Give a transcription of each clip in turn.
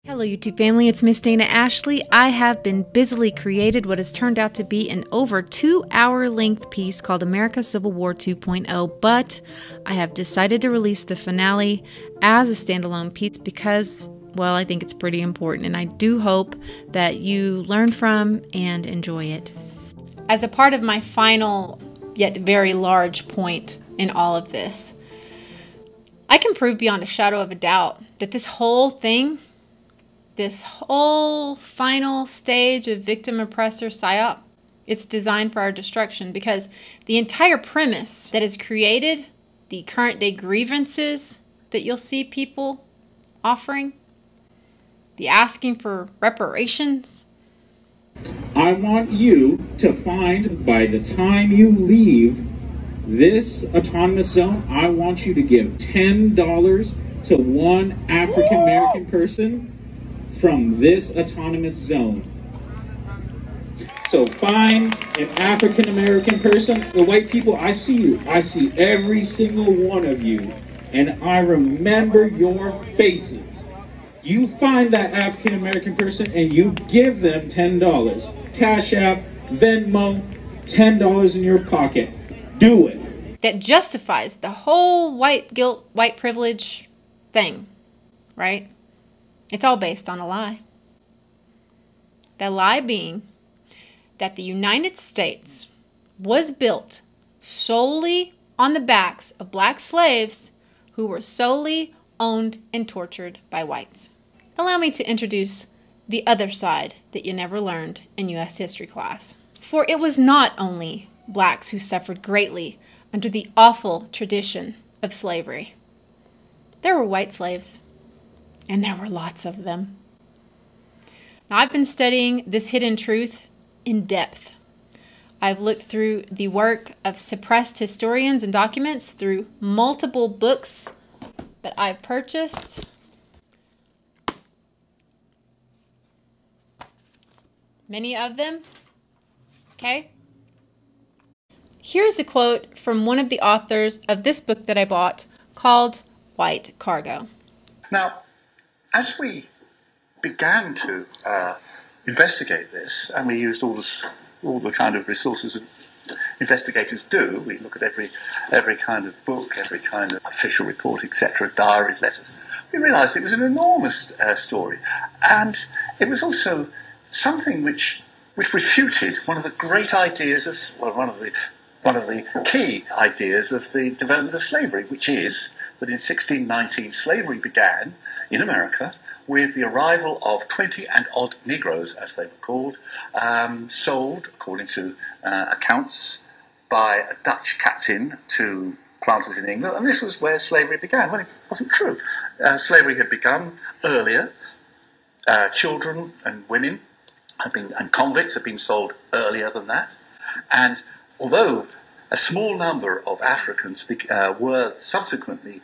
Hello YouTube family, it's Miss Dana Ashley. I have been busily created what has turned out to be an over 2-hour length piece called America Civil War 2.0, but I have decided to release the finale as a standalone piece because, well, I think it's pretty important and I do hope that you learn from and enjoy it. As a part of my final yet very large point in all of this, I can prove beyond a shadow of a doubt that this whole thing, this whole final stage of victim-oppressor psyop, it's designed for our destruction because the entire premise that is created, the current day grievances that you'll see people offering, the asking for reparations. I want you to find, by the time you leave this autonomous zone, I want you to give $10 to one African American person from this autonomous zone. So find an African American person. The white people, I see you. I see every single one of you, and I remember your faces. You find that African American person and you give them $10. Cash App, Venmo, $10 in your pocket. Do it. That justifies the whole white guilt, white privilege thing, right? It's all based on a lie. The lie being that the United States was built solely on the backs of black slaves who were solely owned and tortured by whites. Allow me to introduce the other side that you never learned in U.S. history class. For it was not only blacks who suffered greatly under the awful tradition of slavery. There were white slaves. And there were lots of them. Now, I've been studying this hidden truth in depth. I've looked through the work of suppressed historians and documents through multiple books that I've purchased. Many of them. Okay? Here's a quote from one of the authors of this book that I bought called White Cargo. Now, as we began to investigate this, and we used all the kind of resources that investigators do, we look at every kind of book, every kind of official report, etc., diaries, letters, we realised it was an enormous story, and it was also something which refuted one of the great ideas, one of the key ideas of the development of slavery, which is that in 1619 slavery began in America with the arrival of 20 and odd Negroes, as they were called, sold, according to accounts, by a Dutch captain to planters in England, and this was where slavery began. Well, it wasn't true. Slavery had begun earlier. Children and women and convicts had been sold earlier than that, and although a small number of Africans were subsequently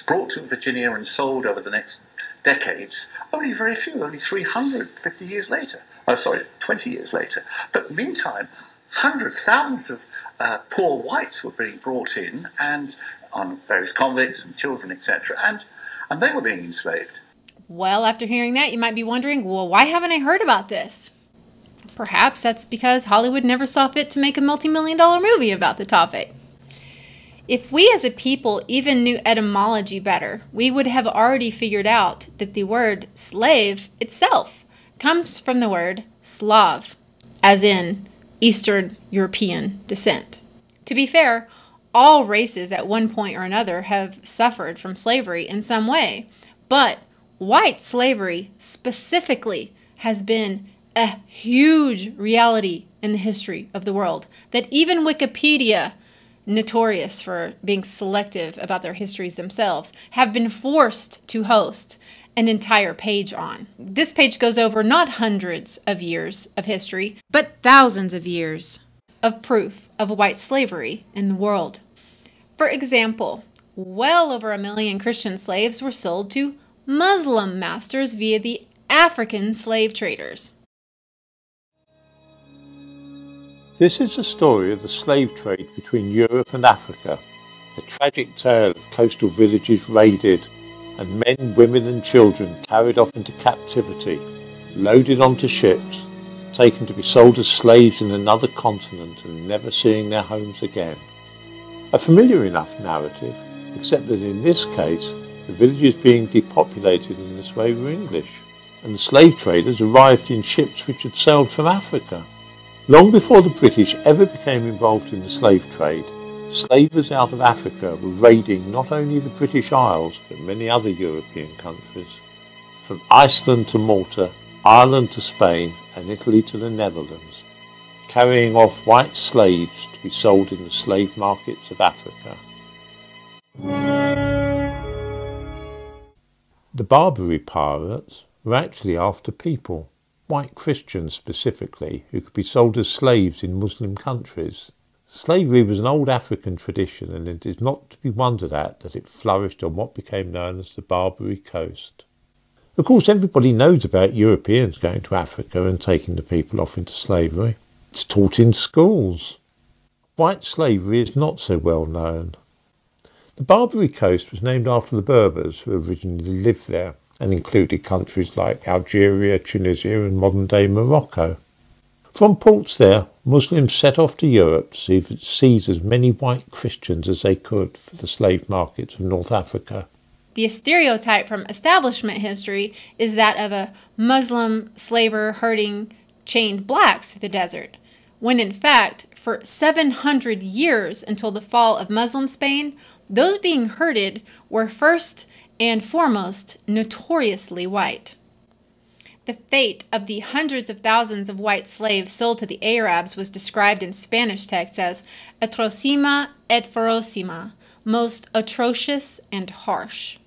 brought to Virginia and sold over the next decades, only very few, only 350 years later. 20 years later. But meantime, hundreds, thousands of poor whites were being brought in and on various convicts and children, etc., and they were being enslaved. Well, after hearing that, you might be wondering, well, why haven't I heard about this? Perhaps that's because Hollywood never saw fit to make a multi-million-dollar movie about the topic. If we as a people even knew etymology better, we would have already figured out that the word slave itself comes from the word Slav, as in Eastern European descent. To be fair, all races at one point or another have suffered from slavery in some way, but white slavery specifically has been a huge reality in the history of the world that even Wikipedia, notorious for being selective about their histories themselves, have been forced to host an entire page on. This page goes over not hundreds of years of history, but thousands of years of proof of white slavery in the world. For example, well over 1 million Christian slaves were sold to Muslim masters via the African slave traders. This is the story of the slave trade between Europe and Africa, a tragic tale of coastal villages raided and men, women and children carried off into captivity, loaded onto ships, taken to be sold as slaves in another continent and never seeing their homes again. A familiar enough narrative, except that in this case, the villages being depopulated in this way were English, and the slave traders arrived in ships which had sailed from Africa. Long before the British ever became involved in the slave trade, slavers out of Africa were raiding not only the British Isles, but many other European countries. From Iceland to Malta, Ireland to Spain, and Italy to the Netherlands, carrying off white slaves to be sold in the slave markets of Africa. The Barbary pirates were actually after people, white Christians specifically, who could be sold as slaves in Muslim countries. Slavery was an old African tradition, and it is not to be wondered at that it flourished on what became known as the Barbary Coast. Of course, everybody knows about Europeans going to Africa and taking the people off into slavery. It's taught in schools. White slavery is not so well known. The Barbary Coast was named after the Berbers who originally lived there and included countries like Algeria, Tunisia and modern-day Morocco. From ports there, Muslims set off to Europe to seize as many white Christians as they could for the slave markets of North Africa. The stereotype from establishment history is that of a Muslim slaver herding chained blacks through the desert, when in fact, for 700 years until the fall of Muslim Spain, those being herded were first and foremost notoriously white. The fate of the hundreds of thousands of white slaves sold to the Arabs was described in Spanish texts as atrocima et ferocima, most atrocious and harsh.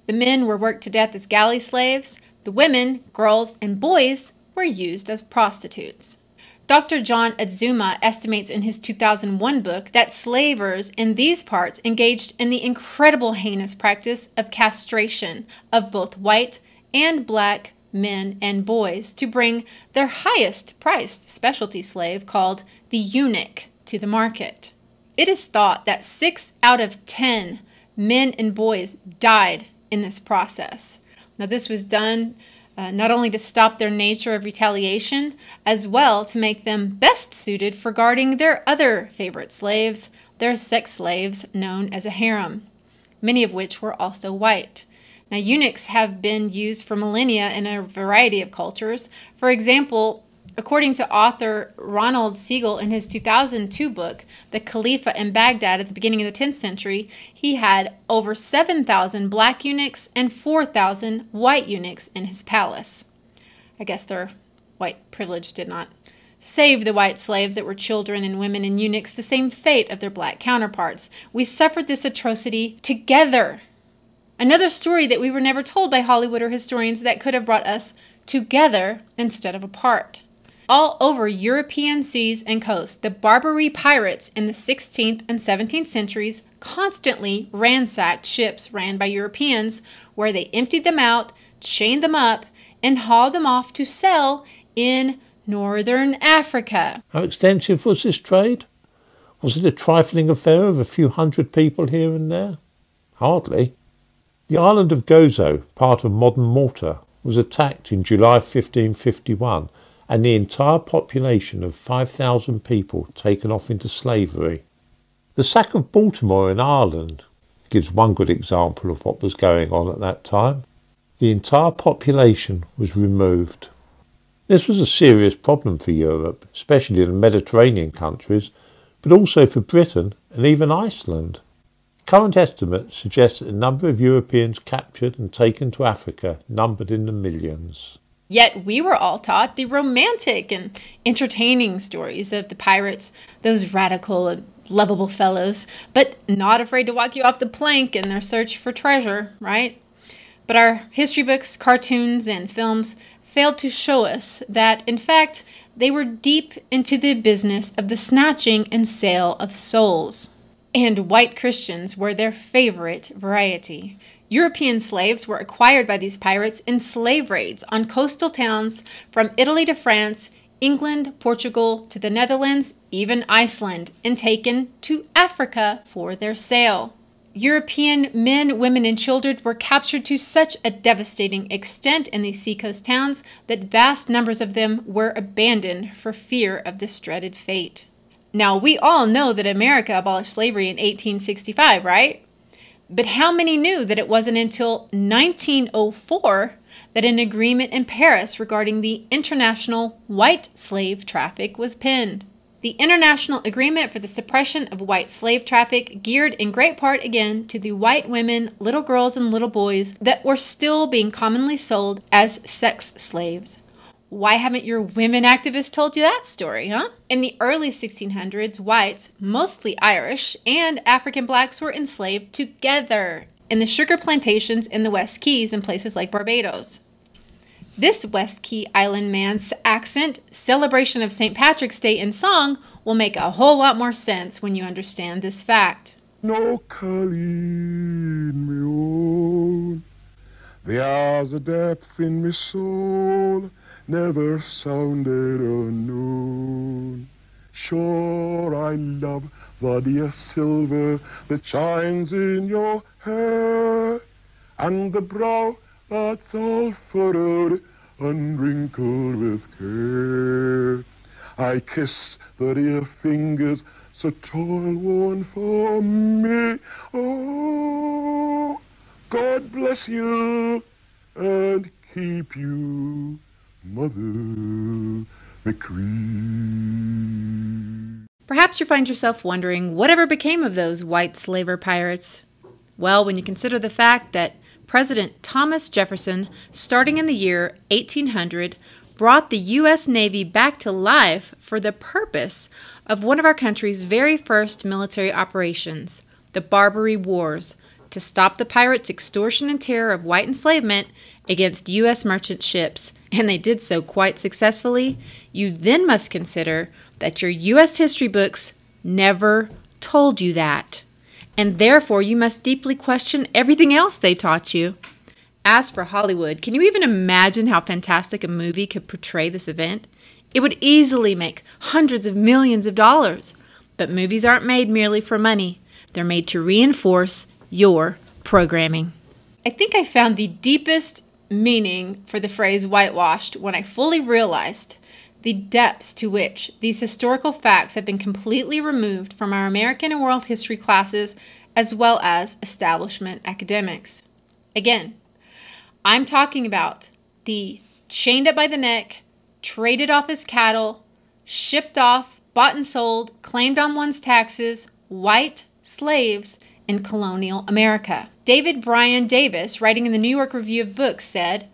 The men were worked to death as galley slaves. The women, girls, and boys were used as prostitutes. Dr. John Adzuma estimates in his 2001 book that slavers in these parts engaged in the incredible heinous practice of castration of both white and black men and boys to bring their highest priced specialty slave called the eunuch to the market. It is thought that 6 out of 10 men and boys died in this process. Now this was done not only to stop their nature of retaliation, as well to make them best suited for guarding their other favorite slaves, their sex slaves known as a harem, many of which were also white. Now, eunuchs have been used for millennia in a variety of cultures. For example, according to author Ronald Siegel in his 2002 book, The Khalifa in Baghdad at the beginning of the 10th century, he had over 7,000 black eunuchs and 4,000 white eunuchs in his palace. I guess their white privilege did not save the white slaves that were children and women and eunuchs the same fate of their black counterparts. We suffered this atrocity together. Another story that we were never told by Hollywood or historians that could have brought us together instead of apart. All over European seas and coasts, the Barbary pirates in the 16th and 17th centuries constantly ransacked ships ran by Europeans, where they emptied them out, chained them up, and hauled them off to sell in northern Africa. How extensive was this trade? Was it a trifling affair of a few hundred people here and there? Hardly. The island of Gozo, part of modern Malta, was attacked in July 1551 and the entire population of 5,000 people taken off into slavery. The sack of Baltimore in Ireland gives one good example of what was going on at that time. The entire population was removed. This was a serious problem for Europe, especially in the Mediterranean countries, but also for Britain and even Iceland. Current estimates suggest that the number of Europeans captured and taken to Africa numbered in the millions. Yet we were all taught the romantic and entertaining stories of the pirates, those radical and lovable fellows, but not afraid to walk you off the plank in their search for treasure, right? But our history books, cartoons, and films failed to show us that, in fact, they were deep into the business of the snatching and sale of souls. And white Christians were their favorite variety. European slaves were acquired by these pirates in slave raids on coastal towns from Italy to France, England, Portugal, to the Netherlands, even Iceland, and taken to Africa for their sale. European men, women, and children were captured to such a devastating extent in these seacoast towns that vast numbers of them were abandoned for fear of this dreaded fate. Now, we all know that America abolished slavery in 1865, right? But how many knew that it wasn't until 1904 that an agreement in Paris regarding the international white slave traffic was penned? The International Agreement for the Suppression of White Slave Traffic geared in great part again to the white women, little girls, and little boys that were still being commonly sold as sex slaves. Why haven't your women activists told you that story, huh? In the early 1600s, whites, mostly Irish, and African blacks were enslaved together in the sugar plantations in the West Keys and places like Barbados. This West Key Island man's accent, celebration of St. Patrick's Day, and song will make a whole lot more sense when you understand this fact. No Colleen, me own, there's a depth in me soul, never sounded unknown. Sure I love the dear silver that shines in your hair, and the brow that's all furrowed and wrinkled with care. I kiss the dear fingers so toil-worn for me. Oh, God bless you and keep you, Mother McCree. Perhaps you find yourself wondering whatever became of those white slaver pirates. Well, when you consider the fact that President Thomas Jefferson, starting in the year 1800, brought the U.S. Navy back to life for the purpose of one of our country's very first military operations, the Barbary Wars, to stop the pirates' extortion and terror of white enslavement against U.S. merchant ships, and they did so quite successfully, you then must consider that your U.S. history books never told you that. And therefore, you must deeply question everything else they taught you. As for Hollywood, can you even imagine how fantastic a movie could portray this event? It would easily make hundreds of millions of dollars. But movies aren't made merely for money. They're made to reinforce your programming. I think I found the deepest meaning for the phrase whitewashed when I fully realized the depths to which these historical facts have been completely removed from our American and world history classes as well as establishment academics. Again, I'm talking about the chained up by the neck, traded off as cattle, shipped off, bought and sold, claimed on one's taxes, white slaves in colonial America. David Bryan Davis, writing in the New York Review of Books, said,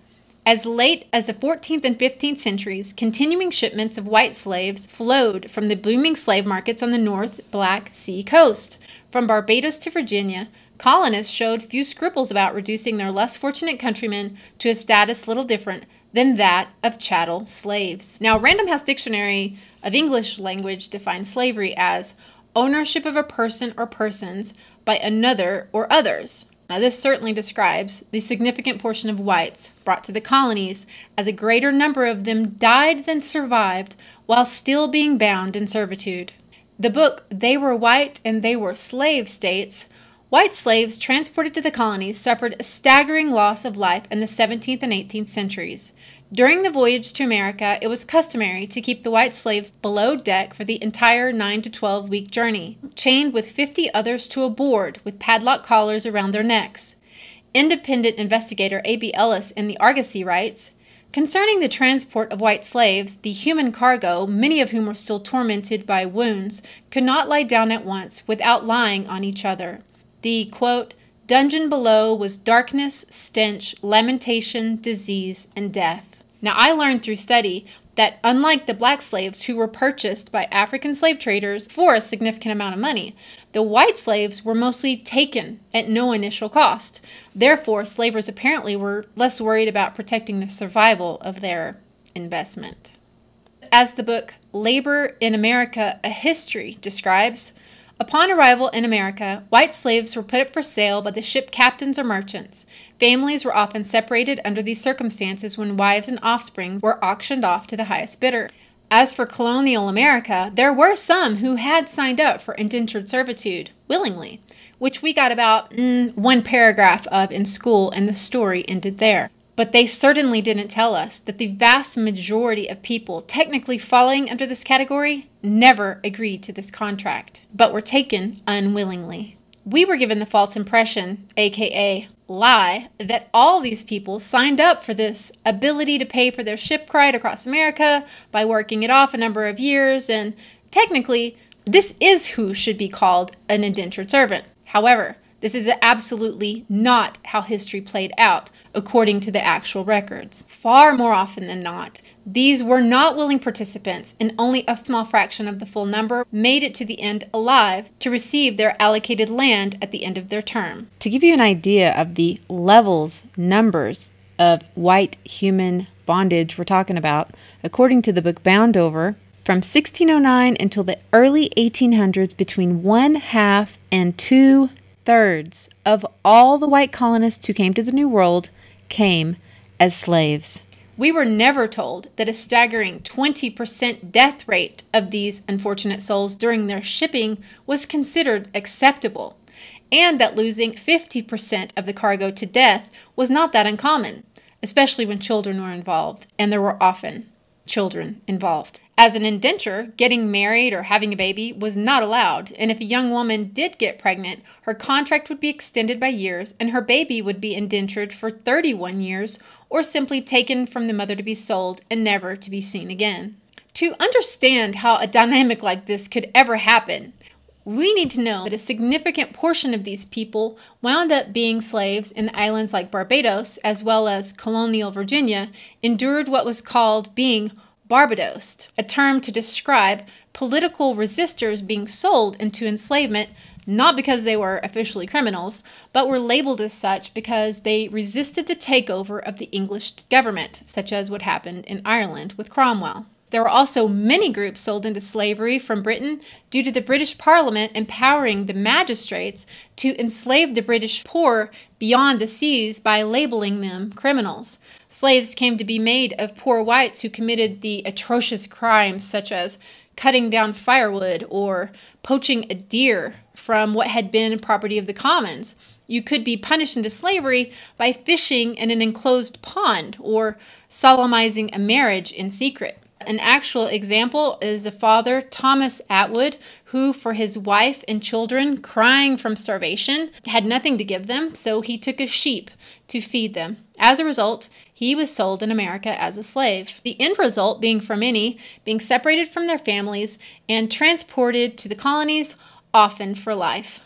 as late as the 14th and 15th centuries, continuing shipments of white slaves flowed from the booming slave markets on the North Black Sea coast. From Barbados to Virginia, colonists showed few scruples about reducing their less fortunate countrymen to a status little different than that of chattel slaves. Now, Random House Dictionary of English Language defines slavery as ownership of a person or persons by another or others. Now, this certainly describes the significant portion of whites brought to the colonies, as a greater number of them died than survived while still being bound in servitude. The book, They Were White and They Were Slave, states, white slaves transported to the colonies suffered a staggering loss of life in the 17th and 18th centuries. During the voyage to America, it was customary to keep the white slaves below deck for the entire 9 to 12-week journey, chained with 50 others to a board with padlock collars around their necks. Independent investigator A.B. Ellis in the Argosy writes, concerning the transport of white slaves, the human cargo, many of whom were still tormented by wounds, could not lie down at once without lying on each other. The, quote, dungeon below was darkness, stench, lamentation, disease, and death. Now, I learned through study that unlike the black slaves who were purchased by African slave traders for a significant amount of money, the white slaves were mostly taken at no initial cost. Therefore, slavers apparently were less worried about protecting the survival of their investment. As the book Labor in America, A History describes, upon arrival in America, white slaves were put up for sale by the ship captains or merchants. Families were often separated under these circumstances when wives and offspring were auctioned off to the highest bidder. As for colonial America, there were some who had signed up for indentured servitude willingly, which we got about one paragraph of in school, and the story ended there. But they certainly didn't tell us that the vast majority of people technically falling under this category never agreed to this contract, but were taken unwillingly. We were given the false impression, aka lie, that all these people signed up for this ability to pay for their ship ride across America by working it off a number of years, and technically, this is who should be called an indentured servant. However, this is absolutely not how history played out, according to the actual records. Far more often than not, these were not willing participants, and only a small fraction of the full number made it to the end alive to receive their allocated land at the end of their term. To give you an idea of the numbers of white human bondage we're talking about, according to the book Bound Over, from 1609 until the early 1800s, between 1/2 and 2/3 of all the white colonists who came to the New World came as slaves. We were never told that a staggering 20% death rate of these unfortunate souls during their shipping was considered acceptable, and that losing 50% of the cargo to death was not that uncommon, especially when children were involved, and there were often children involved. As an indenture, getting married or having a baby was not allowed, and if a young woman did get pregnant, her contract would be extended by years, and her baby would be indentured for 31 years, or simply taken from the mother to be sold and never to be seen again. To understand how a dynamic like this could ever happen, we need to know that a significant portion of these people wound up being slaves in the islands like Barbados, as well as colonial Virginia, endured what was called being Barbadosed, a term to describe political resistors being sold into enslavement, not because they were officially criminals, but were labeled as such because they resisted the takeover of the English government, such as what happened in Ireland with Cromwell. There were also many groups sold into slavery from Britain due to the British Parliament empowering the magistrates to enslave the British poor beyond the seas by labeling them criminals. Slaves came to be made of poor whites who committed the atrocious crimes such as cutting down firewood or poaching a deer from what had been property of the commons. You could be punished into slavery by fishing in an enclosed pond or solemnizing a marriage in secret. An actual example is a father, Thomas Atwood, who, for his wife and children crying from starvation, had nothing to give them, so he took a sheep to feed them. As a result, he was sold in America as a slave. The end result being for many being separated from their families and transported to the colonies, often for life.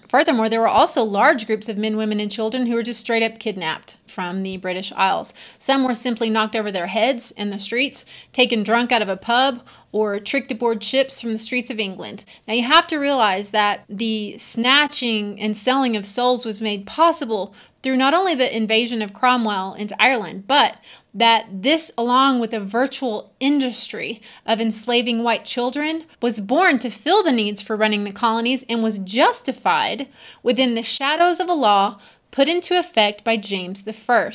Furthermore, there were also large groups of men, women, and children who were just straight up kidnapped from the British Isles. Some were simply knocked over their heads in the streets, taken drunk out of a pub, or tricked aboard ships from the streets of England. Now you have to realize that the snatching and selling of souls was made possible through not only the invasion of Cromwell into Ireland, but that this, along with a virtual industry of enslaving white children, was born to fill the needs for running the colonies and was justified within the shadows of a law put into effect by James I.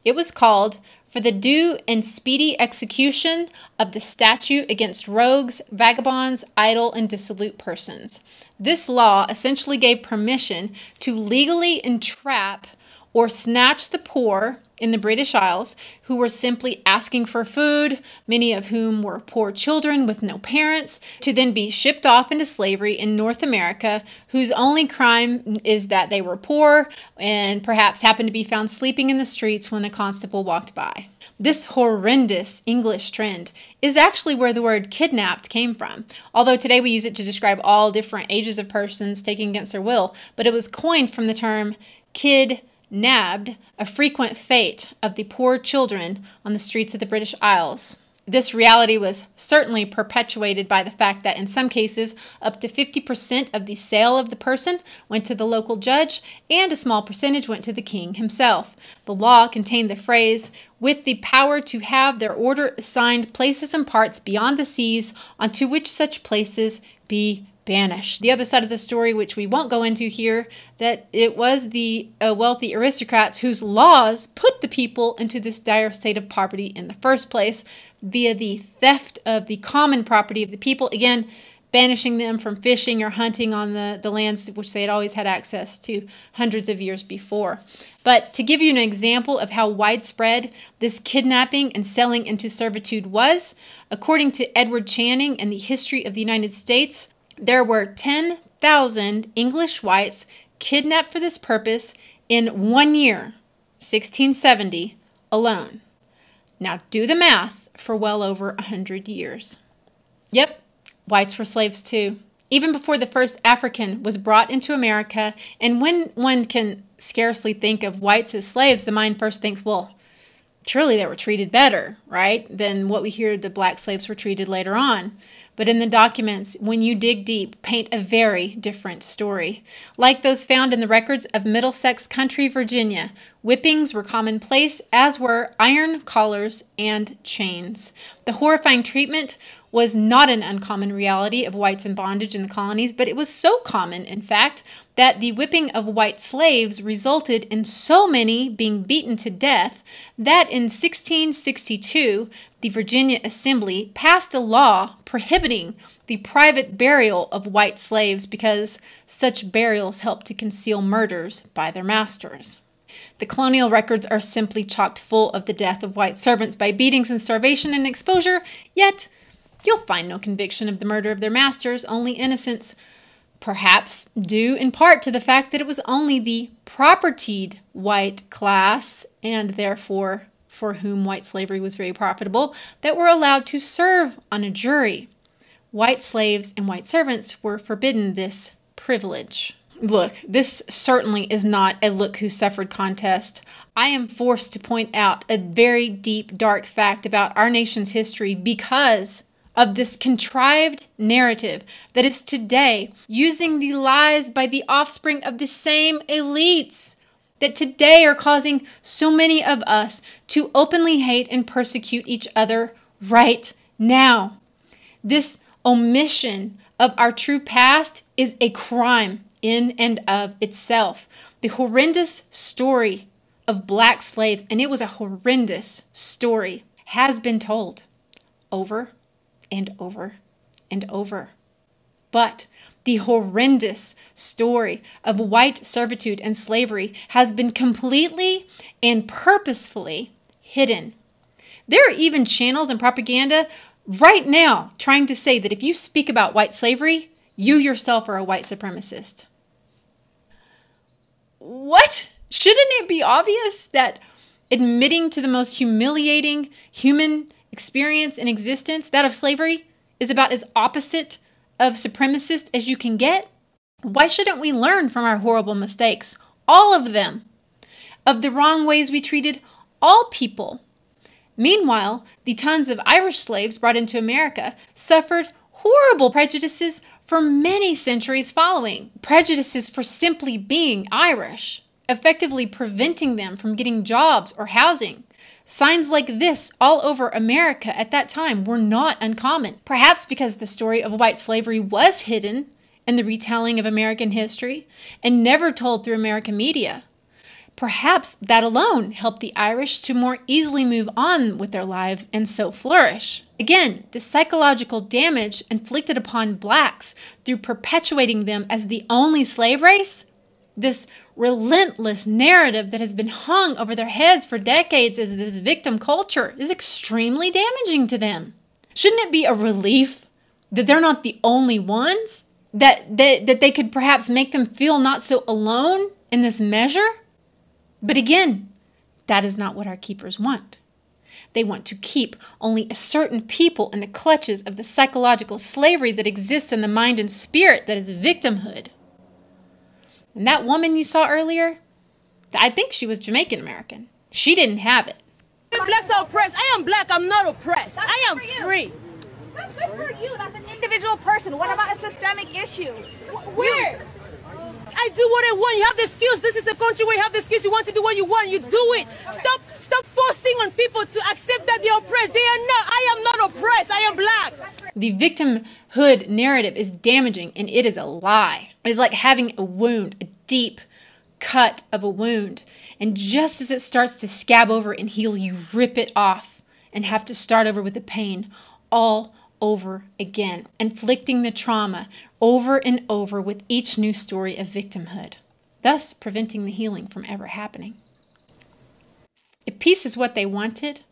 It was called for the due and speedy execution of the statute against rogues, vagabonds, idle, and dissolute persons. This law essentially gave permission to legally entrap or snatch the poor in the British Isles who were simply asking for food, many of whom were poor children with no parents, to then be shipped off into slavery in North America, whose only crime is that they were poor and perhaps happened to be found sleeping in the streets when a constable walked by. This horrendous English trend is actually where the word kidnapped came from, although today we use it to describe all different ages of persons taken against their will, but it was coined from the term kid-nabbed, a frequent fate of the poor children on the streets of the British Isles. This reality was certainly perpetuated by the fact that in some cases, up to 50% of the sale of the person went to the local judge, and a small percentage went to the king himself. The law contained the phrase, "with the power to have their order assigned places and parts beyond the seas, onto which such places be banished." The other side of the story, which we won't go into here, that it was the wealthy aristocrats whose laws put the people into this dire state of poverty in the first place via the theft of the common property of the people. Again, banishing them from fishing or hunting on the lands which they had always had access to hundreds of years before. But to give you an example of how widespread this kidnapping and selling into servitude was, according to Edward Channing and the History of the United States, there were 10,000 English whites kidnapped for this purpose in 1 year, 1670, alone. Now do the math for well over 100 years. Yep, whites were slaves too, even before the first African was brought into America. And when one can scarcely think of whites as slaves, the mind first thinks, well, surely they were treated better, right, than what we hear the black slaves were treated later on. But in the documents, when you dig deep, paint a very different story. Like those found in the records of Middlesex Country, Virginia, whippings were commonplace, as were iron collars and chains. The horrifying treatment was not an uncommon reality of whites in bondage in the colonies, but it was so common, in fact, that the whipping of white slaves resulted in so many being beaten to death that in 1662, the Virginia Assembly passed a law prohibiting the private burial of white slaves because such burials helped to conceal murders by their masters. The colonial records are simply chock full of the death of white servants by beatings and starvation and exposure, yet you'll find no conviction of the murder of their masters, only innocence, perhaps due in part to the fact that it was only the propertied white class, and therefore for whom white slavery was very profitable, that were allowed to serve on a jury. White slaves and white servants were forbidden this privilege. Look, this certainly is not a look who suffered contest. I am forced to point out a very deep, dark fact about our nation's history because of this contrived narrative that is today using the lies by the offspring of the same elites that today are causing so many of us to openly hate and persecute each other right now. This omission of our true past is a crime in and of itself. The horrendous story of black slaves, and it was a horrendous story, has been told over and over and over. But the horrendous story of white servitude and slavery has been completely and purposefully hidden. There are even channels and propaganda right now trying to say that if you speak about white slavery, you yourself are a white supremacist. What? Shouldn't it be obvious that admitting to the most humiliating human experience in existence, that of slavery, is about as opposite of supremacist as you can get? Why shouldn't we learn from our horrible mistakes, all of them, of the wrong ways we treated all people? Meanwhile, the tons of Irish slaves brought into America suffered horrible prejudices for many centuries following. Prejudices for simply being Irish, effectively preventing them from getting jobs or housing. Signs like this all over America at that time were not uncommon, perhaps because the story of white slavery was hidden in the retelling of American history and never told through American media. Perhaps that alone helped the Irish to more easily move on with their lives and so flourish. Again, the psychological damage inflicted upon blacks through perpetuating them as the only slave race, this relentless narrative that has been hung over their heads for decades as this victim culture, is extremely damaging to them. Shouldn't it be a relief that they're not the only ones? That they could perhaps make them feel not so alone in this measure? But again, that is not what our keepers want. They want to keep only a certain people in the clutches of the psychological slavery that exists in the mind and spirit that is victimhood. And that woman you saw earlier, I think she was Jamaican American. She didn't have it. Blacks are oppressed. I am black. I'm not oppressed. I am free. That's good for you. That's an individual person. What about a systemic issue? Where? I do what I want. You have the skills. This is a country where you have the skills. You want to do what you want. You do it. Stop forcing on people to accept that they're oppressed. They are not. I am not oppressed. I am black. The victimhood narrative is damaging, and it is a lie. It is like having a wound, a deep cut of a wound. And just as it starts to scab over and heal, you rip it off and have to start over with the pain all over again, inflicting the trauma over and over with each new story of victimhood, thus preventing the healing from ever happening. If peace is what they wanted,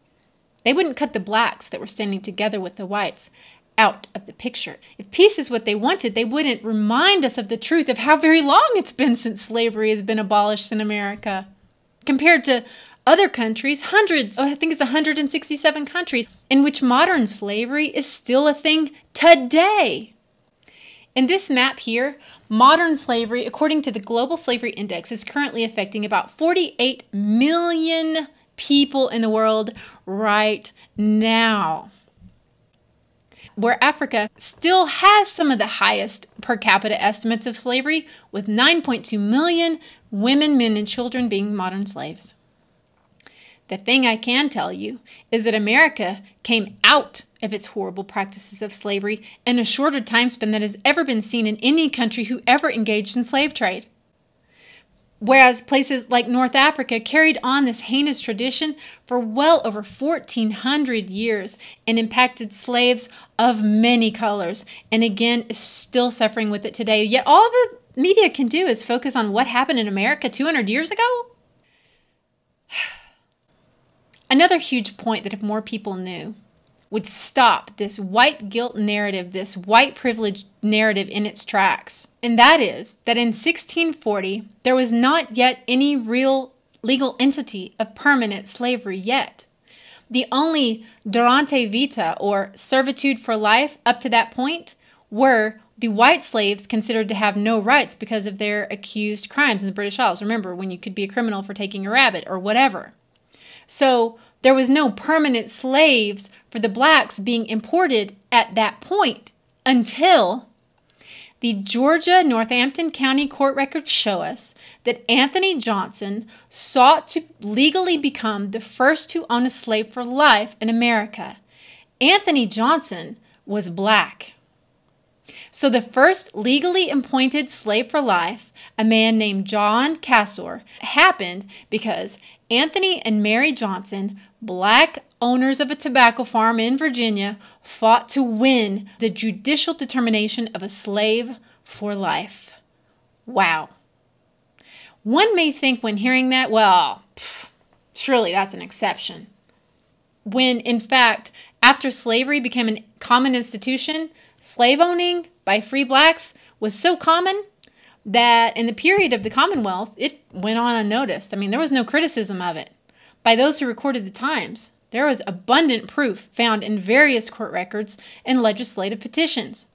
they wouldn't cut the blacks that were standing together with the whites out of the picture. If peace is what they wanted, they wouldn't remind us of the truth of how very long it's been since slavery has been abolished in America. Compared to other countries, hundreds, I think it's 167 countries, in which modern slavery is still a thing today. In this map here, modern slavery, according to the Global Slavery Index, is currently affecting about 48 million people in the world right now. Where Africa still has some of the highest per capita estimates of slavery, with 9.2 million women, men, and children being modern slaves. The thing I can tell you is that America came out of its horrible practices of slavery in a shorter time span than has ever been seen in any country who ever engaged in slave trade. Whereas places like North Africa carried on this heinous tradition for well over 1,400 years and impacted slaves of many colors, and again is still suffering with it today. Yet all the media can do is focus on what happened in America 200 years ago. Another huge point that if more people knew would stop this white guilt narrative, this white privilege narrative in its tracks. And that is that in 1640, there was not yet any real legal entity of permanent slavery yet. The only durante vita, or servitude for life, up to that point were the white slaves considered to have no rights because of their accused crimes in the British Isles. Remember, when you could be a criminal for taking a rabbit or whatever. So there was no permanent slaves for the blacks being imported at that point until the Georgia Northampton County court records show us that Anthony Johnson sought to legally become the first to own a slave for life in America. Anthony Johnson was black. So the first legally appointed slave for life, a man named John Cassor, happened because Anthony and Mary Johnson, black owners of a tobacco farm in Virginia, fought to win the judicial determination of a slave for life. Wow. One may think when hearing that, well, surely that's an exception. When, in fact, after slavery became a common institution, slave owning by free blacks was so common that in the period of the Commonwealth, it went on unnoticed. I mean, there was no criticism of it. By those who recorded the times, there was abundant proof found in various court records and legislative petitions.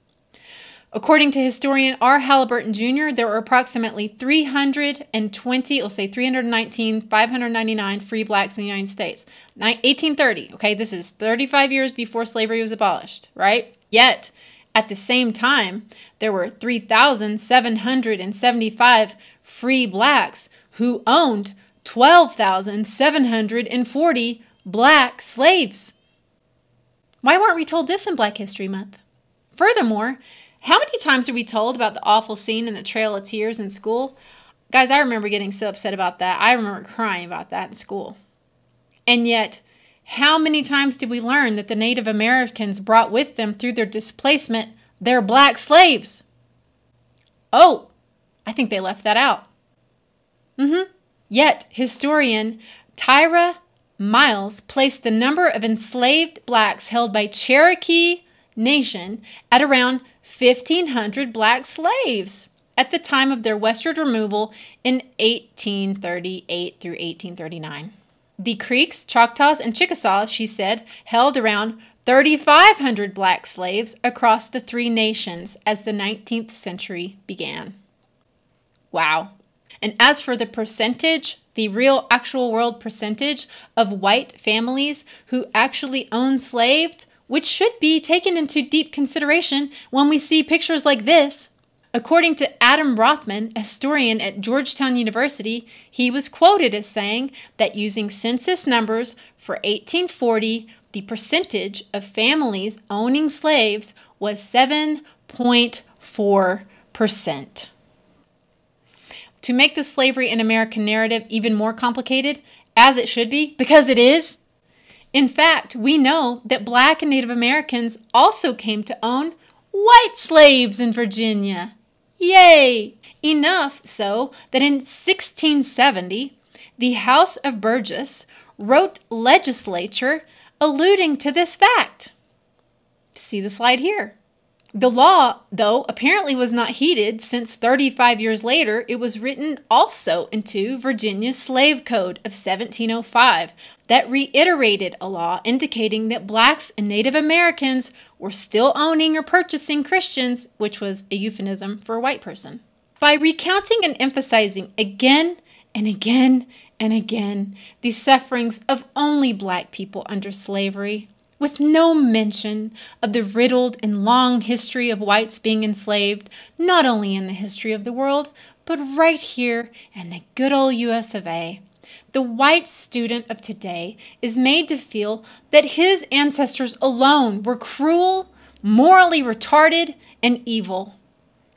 According to historian R. Halliburton Jr., there were approximately 320, let's say 319, 599 free blacks in the United States. 1830, okay, this is 35 years before slavery was abolished, right? Yet, at the same time, there were 3,775 free blacks who owned 12,740 black slaves. Why weren't we told this in Black History Month? Furthermore, how many times are we told about the awful scene in the Trail of Tears in school? Guys, I remember getting so upset about that. I remember crying about that in school. And yet, how many times did we learn that the Native Americans brought with them through their displacement their black slaves? Oh, I think they left that out. Yet, historian Tyra Miles placed the number of enslaved blacks held by Cherokee Nation at around 1,500 black slaves at the time of their westward removal in 1838 through 1839. The Creeks, Choctaws, and Chickasaws, she said, held around 3,500 black slaves across the three nations as the 19th century began. Wow. And as for the percentage, the real actual world percentage of white families who actually own slaves, which should be taken into deep consideration when we see pictures like this. According to Adam Rothman, a historian at Georgetown University, he was quoted as saying that using census numbers for 1840, the percentage of families owning slaves was 7.4%. To make the slavery in America narrative even more complicated, as it should be, because it is, In fact, we know that Black and Native Americans also came to own white slaves in Virginia. Yay! Enough so that in 1670, the House of Burgess wrote legislature alluding to this fact. See the slide here. The law, though, apparently was not heeded since 35 years later, it was written also into Virginia's Slave Code of 1705 that reiterated a law indicating that Blacks and Native Americans were still owning or purchasing Christians, which was a euphemism for a white person. By recounting and emphasizing again and again and again the sufferings of only Black people under slavery, with no mention of the riddled and long history of whites being enslaved, not only in the history of the world, but right here in the good old US of A. The white student of today is made to feel that his ancestors alone were cruel, morally retarded, and evil.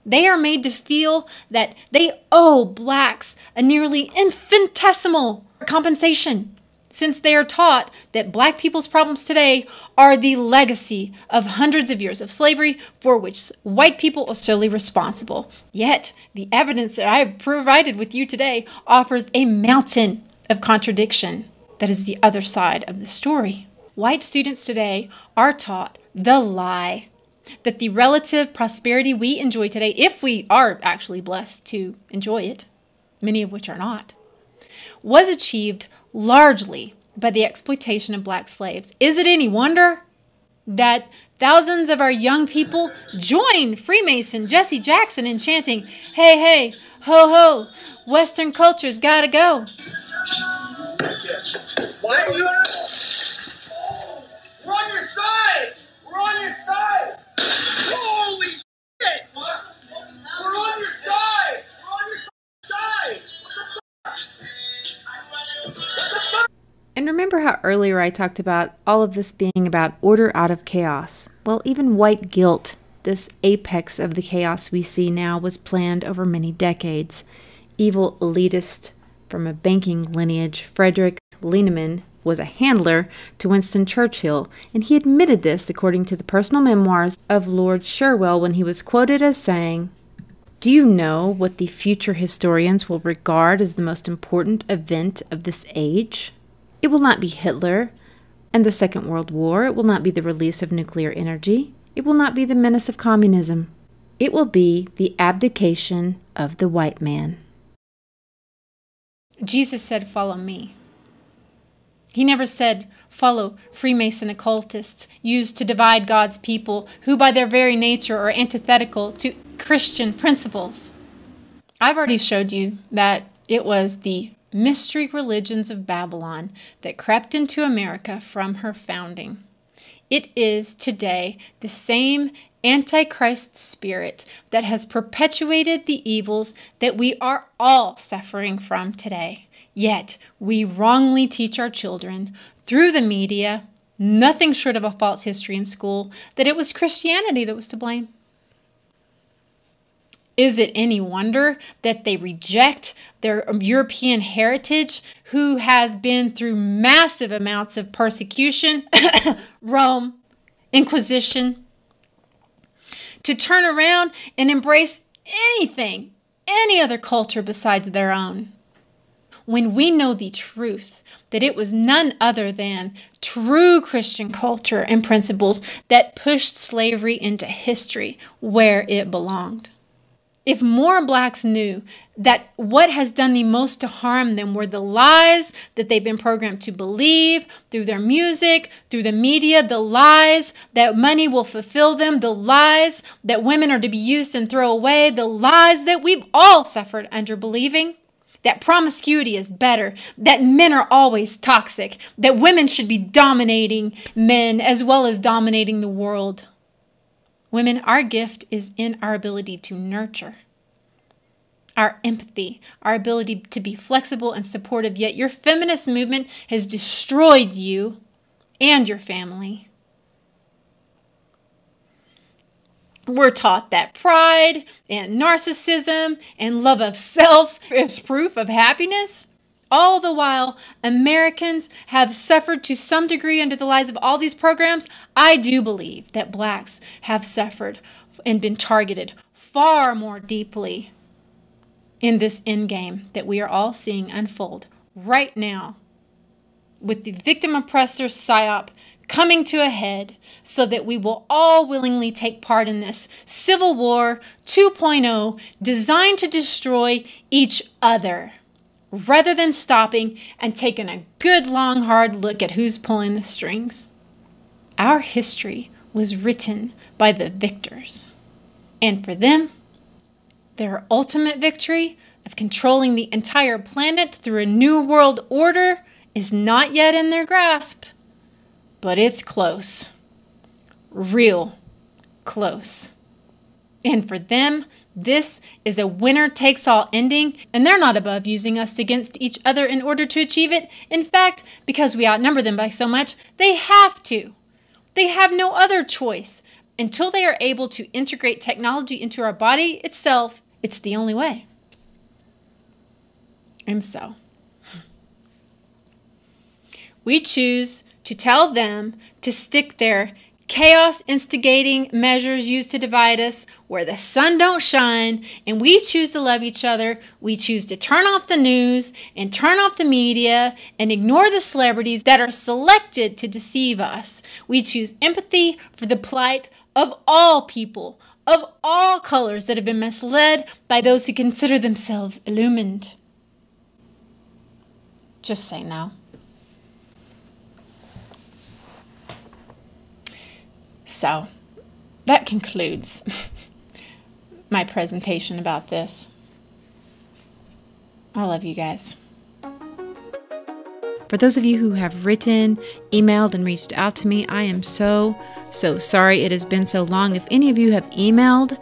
They are made to feel that they owe Blacks a nearly infinitesimal compensation, since they are taught that Black people's problems today are the legacy of hundreds of years of slavery for which white people are solely responsible. Yet, the evidence that I have provided with you today offers a mountain of contradiction. That is the other side of the story. White students today are taught the lie that the relative prosperity we enjoy today, if we are actually blessed to enjoy it, many of which are not, was achieved largely by the exploitation of Black slaves. Is it any wonder that thousands of our young people join Freemason Jesse Jackson in chanting, "Hey, hey, ho, ho, Western culture's gotta go"? Why are you We're on your side! We're on your side! Holy shit! We're on your side! We're on your side! And remember how earlier I talked about all of this being about order out of chaos? Well, even white guilt, this apex of the chaos we see now, was planned over many decades. Evil elitist from a banking lineage, Frederick Lieneman, was a handler to Winston Churchill, and he admitted this according to the personal memoirs of Lord Sherwell when he was quoted as saying, "Do you know what the future historians will regard as the most important event of this age? It will not be Hitler and the Second World War. It will not be the release of nuclear energy. It will not be the menace of communism. It will be the abdication of the white man." Jesus said, "Follow me." He never said, "Follow Freemason occultists used to divide God's people, who by their very nature are antithetical to Christian principles." I've already showed you that it was the mystery religions of Babylon that crept into America from her founding. It is today the same Antichrist spirit that has perpetuated the evils that we are all suffering from today. Yet we wrongly teach our children through the media, nothing short of a false history in school, that it was Christianity that was to blame. Is it any wonder that they reject their European heritage, who has been through massive amounts of persecution, Rome, Inquisition, to turn around and embrace anything, any other culture besides their own? When we know the truth, that it was none other than true Christian culture and principles that pushed slavery into history where it belonged. If more Blacks knew that what has done the most to harm them were the lies that they've been programmed to believe through their music, through the media, the lies that money will fulfill them, the lies that women are to be used and throw away, the lies that we've all suffered under believing, that promiscuity is better, that men are always toxic, that women should be dominating men as well as dominating the world. Women, our gift is in our ability to nurture, our empathy, our ability to be flexible and supportive, yet your feminist movement has destroyed you and your family. We're taught that pride and narcissism and love of self is proof of happiness. all the while Americans have suffered to some degree under the lies of all these programs, I do believe that blacks have suffered and been targeted far more deeply in this endgame that we are all seeing unfold right now, with the victim-oppressor psyop coming to a head, so that we will all willingly take part in this Civil War 2.0 designed to destroy each other, rather than stopping and taking a good long hard look at who's pulling the strings. Our history was written by the victors, and for them, their ultimate victory of controlling the entire planet through a new world order is not yet in their grasp, but it's close. Real close. And for them, this is a winner-takes-all ending, and they're not above using us against each other in order to achieve it. In fact, because we outnumber them by so much, they have to. They have no other choice. Until they are able to integrate technology into our body itself, it's the only way. And so, we choose to tell them to stick their chaos-instigating measures used to divide us where the sun don't shine, and we choose to love each other. We choose to turn off the news and turn off the media and ignore the celebrities that are selected to deceive us. We choose empathy for the plight of all people, of all colors that have been misled by those who consider themselves illumined. Just say no. So, that concludes my presentation about this. I love you guys. For those of you who have written, emailed, and reached out to me, I am so sorry it has been so long. If any of you have emailed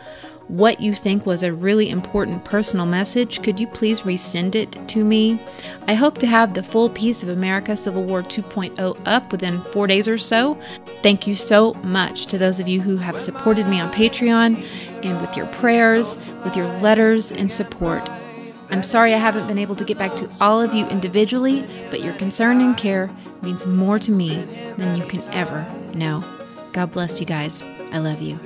what you think was a really important personal message, could you please resend it to me? I hope to have the full Piece of America Civil War 2.0 up within 4 days or so. Thank you so much to those of you who have supported me on Patreon and with your prayers, with your letters and support. I'm sorry I haven't been able to get back to all of you individually, but your concern and care means more to me than you can ever know. God bless you guys. I love you.